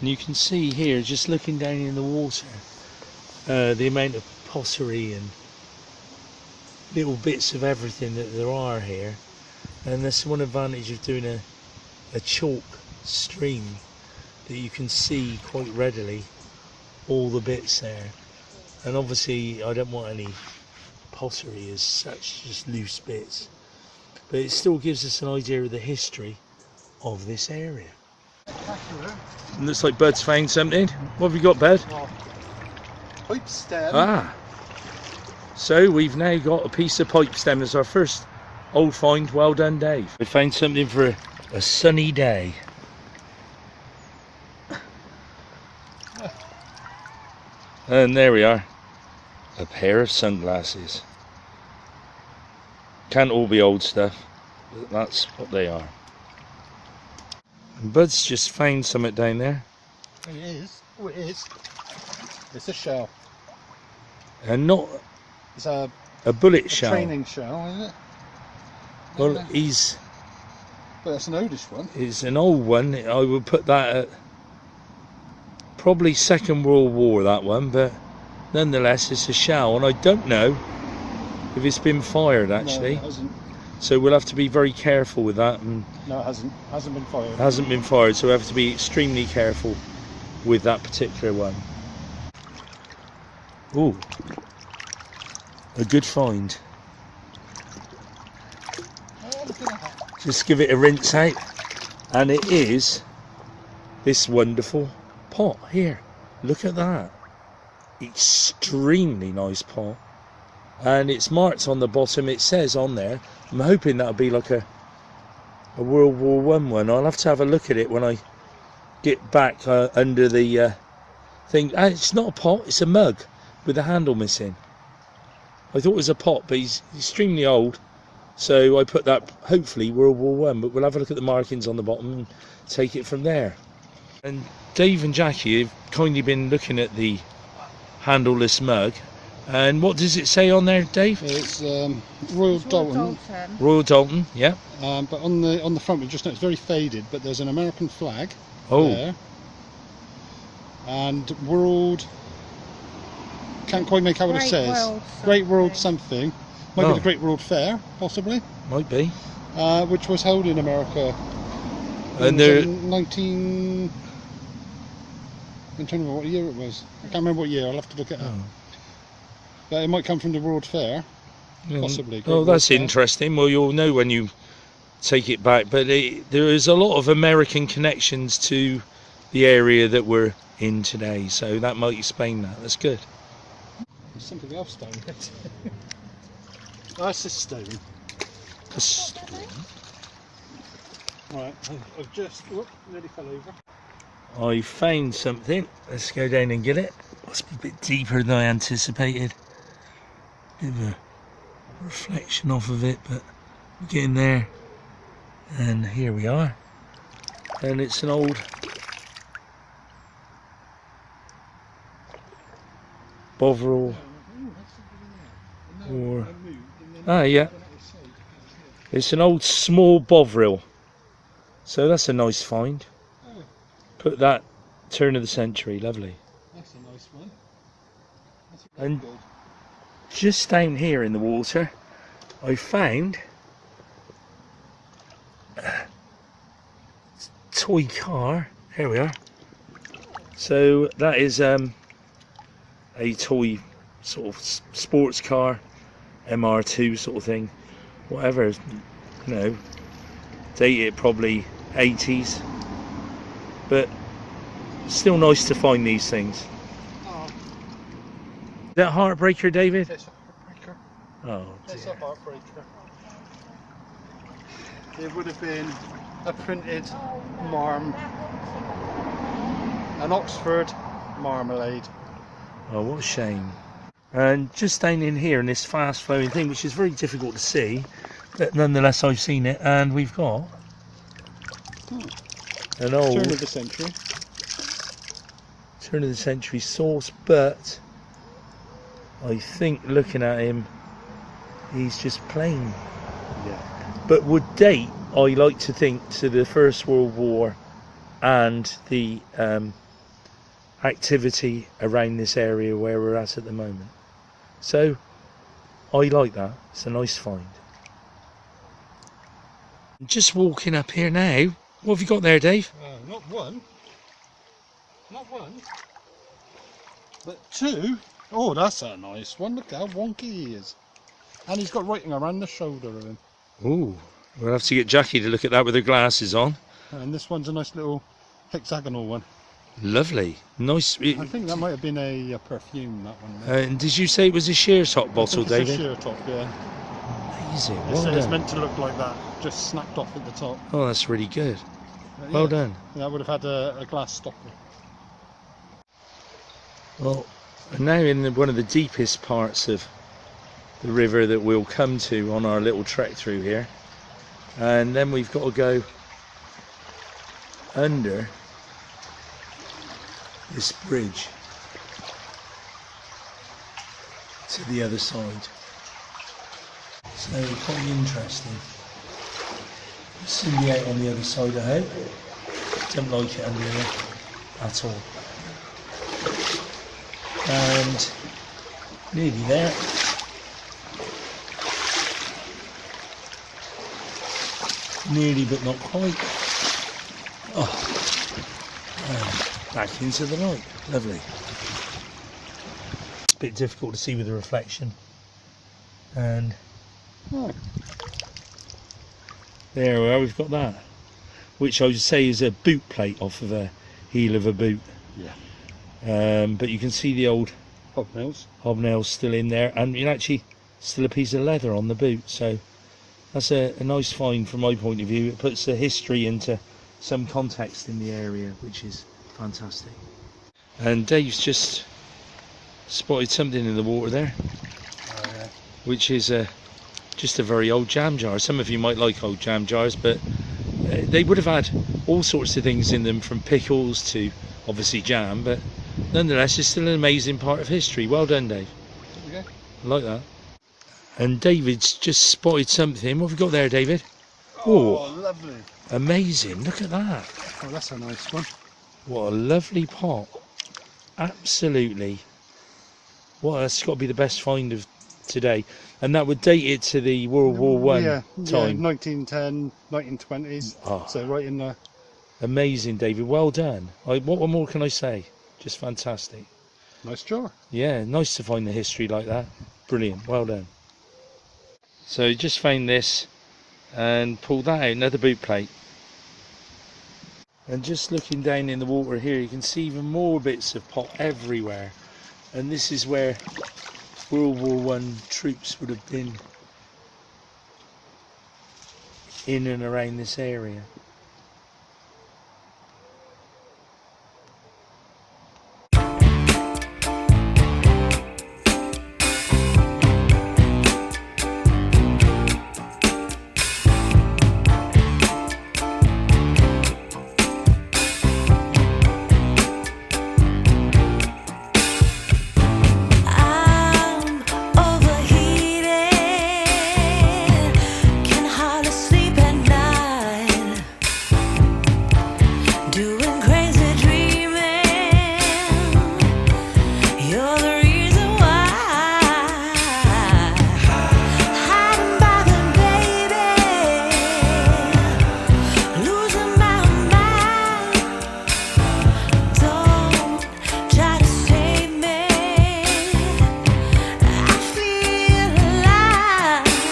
And you can see here, just looking down in the water, the amount of pottery and little bits of everything that there are here. And that's one advantage of doing a chalk stream, that you can see quite readily all the bits there. And obviously I don't want any pottery as such, just loose bits, but it still gives us an idea of the history of this area. Looks like Bud's found something. What have you got, Bud? Pipe stem. Ah, so we've now got a piece of pipe stem as our first old find. Well done, Dave. We found something for a sunny day. And there we are, a pair of sunglasses. Can't all be old stuff, but that's what they are. And Bud's just found something down there. It is. Oh, it is. It's a shell. And not It's a bullet shell. training shell, is it? Well, Yeah. But it's an oldish one. it's an old one. I would put that at probably Second World War, that one, but nonetheless it's a shell, and I don't know if it's been fired actually. No, it hasn't. So we'll have to be very careful with that. And No, it hasn't. Hasn't been fired. it hasn't been fired, so we have to be extremely careful with that particular one. Ooh, a good find. Oh, look at that. Just give it a rinse out, and it is this wonderful pot here. Look at that. Extremely nice pot, and it's marked on the bottom. It says on there, I'm hoping that'll be like a World War I one. I'll have to have a look at it when I get back under the thing. It's not a pot, it's a mug with the handle missing. I thought it was a pot, but he's extremely old, so I put that, hopefully World War I, but we'll have a look at the markings on the bottom and take it from there. And Dave and Jackie have kindly been looking at the handleless mug, and what does it say on there, Dave? It's Royal Dalton. Royal Dalton, yeah. But on the front we just know it's very faded, but there's an American flag there. And World, can't quite make out what it says. Great World something. Might be the Great World Fair, possibly. Might be. Which was held in America And in 19... I'm trying to remember what year it was. I can't remember what year, I'll have to look it up. But it might come from the World Fair, possibly. Oh, that's interesting. Well, you'll know when you take it back, but there is a lot of American connections to the area that we're in today, so that might explain that. That's good. There's something else down it. Oh, that's a stone. A stone. Right, I've just, nearly fell over. I found something. Let's go down and get it. Must be a bit deeper than I anticipated. Bit of a reflection off of it, but we're getting there. And here we are. And it's an old Bovril, or yeah, it's an old small Bovril, so that's a nice find. Put that turn of the century, lovely. That's a nice one. And just down here in the water I found a toy car. Here we are. So that is a toy sort of sports car, MR2 sort of thing, whatever, you know, dated probably 80s, but still nice to find these things. Oh. Is that a heartbreaker, David? It's a heartbreaker. Oh It's a dear. heartbreaker. It would have been a printed marm, an Oxford marmalade. Oh, what a shame. And just down in here in this fast flowing thing, which is very difficult to see, but nonetheless I've seen it, and we've got an old Turn of the century sauce, but I think looking at him he's just plain. Yeah. But would date, I like to think, to the First World War and the activity around this area where we're at the moment. So I like that. It's a nice find. Just walking up here now. What have you got there, Dave? Not one, but two. Oh, that's a nice one. Look how wonky he is. And he's got writing around the shoulder of him. Ooh, we'll have to get Jackie to look at that with her glasses on. And this one's a nice little hexagonal one. Lovely. Nice. I think that might have been a perfume, that one. And did you say it was a sheer top bottle, David? It's a sheer top, yeah. Amazing. So Well it's done. meant to look like that, just snapped off at the top. Oh, that's really good. Yeah, Well done. That would have had a glass stopper. Well, now in one of the deepest parts of the river that we'll come to on our little trek through here, and then we've got to go under this bridge to the other side. So quite interesting. Cindy out on the other side, I hope. Don't like it under here at all. And nearly there. Nearly, but not quite. Oh, and back into the light. Lovely. It's a bit difficult to see with the reflection. And there we are, we've got that. Which I would say is a boot plate off of a heel of a boot. Yeah. But you can see the old hobnails still in there, and you actually still a piece of leather on the boot. So that's a nice find from my point of view. It puts the history into some context in the area, which is fantastic. And Dave's just spotted something in the water there, which is just a very old jam jar. Some of you might like old jam jars, but they would have had all sorts of things in them, from pickles to obviously jam, but nonetheless it's still an amazing part of history. Well done, Dave. Okay. I like that. And David's just spotted something. What have we got there, David? Oh, lovely. Amazing. Look at that. Oh, that's a nice one. What a lovely pot. Absolutely. Well, that's got to be the best find of today. And that would date it to the World War One time. Yeah, 1910, 1920s. Oh. So right in there. Amazing, David. Well done. What more can I say? Just fantastic. Nice jar. Yeah, nice to find the history like that. Brilliant. Well done. So just found this and pulled that out, another boot plate. And just looking down in the water here, you can see even more bits of pot everywhere. And this is where World War One troops would have been in and around this area.